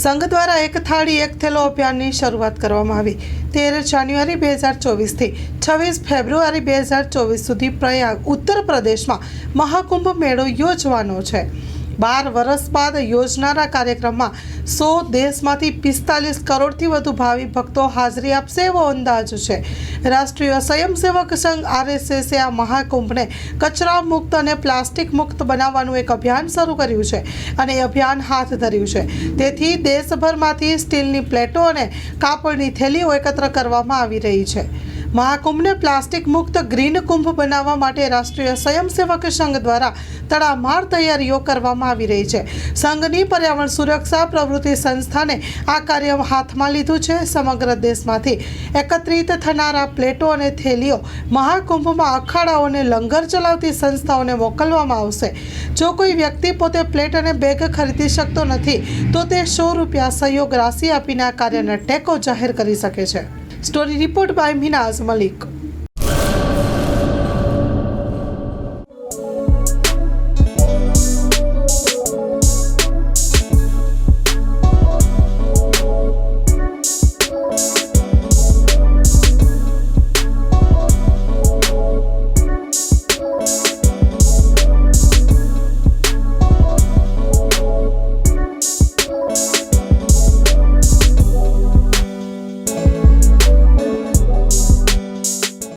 સંઘ દ્વારા એક થાળી એક થેલો અભિયાનની શરૂઆત કરવામાં આવી 13 જાન્યુઆરી 2024થી 26 ફેબ્રુઆરી 2024 સુધી પ્રયાગ ઉત્તર પ્રદેશમાં મહાકુંભ મેળો યોજવાનો છે। 12 વર્ષ બાદ યોજનારા કાર્યક્રમમાં 100 દેશમાંથી 45 કરોડથી વધુ ભાવિ ભક્તો હાજરી આપશે એવો અંદાજ છે। રાષ્ટ્રીય સ્વયંસેવક સંઘ RSSએ આ મહાકુંભને કચરા મુક્ત અને પ્લાસ્ટિક મુક્ત બનાવવાનું એક અભિયાન શરૂ કર્યું છે અને એ અભિયાન હાથ ધર્યું છે। તેથી દેશભરમાંથી સ્ટીલની પ્લેટો અને કાપડની થેલીઓ એકત્ર કરવામાં આવી રહી છે। મહાકુંભને પ્લાસ્ટિક મુક્ત ગ્રીન કુંભ બનાવવા માટે રાષ્ટ્રીય સ્વયંસેવક સંઘ દ્વારા તડામાર તૈયારીઓ કરવામાં આવી રહી છે। સંઘની પર્યાવરણ સુરક્ષા પ્રવૃત્તિ સંસ્થાને આ કાર્ય હાથમાં લીધું છે। સમગ્ર દેશમાંથી એકત્રિત થનારા પ્લેટો અને થેલીઓ મહાકુંભમાં અખાડાઓ અને લંગર ચલાવતી સંસ્થાઓને મોકલવામાં આવશે। જો કોઈ વ્યક્તિ પોતે પ્લેટ અને બેગ ખરીદી શકતો નથી તો તે ₹100 સહયોગ રાશિ આપીને આ કાર્યને ટેકો જાહેર કરી શકે છે। Story report by Minaz Malik.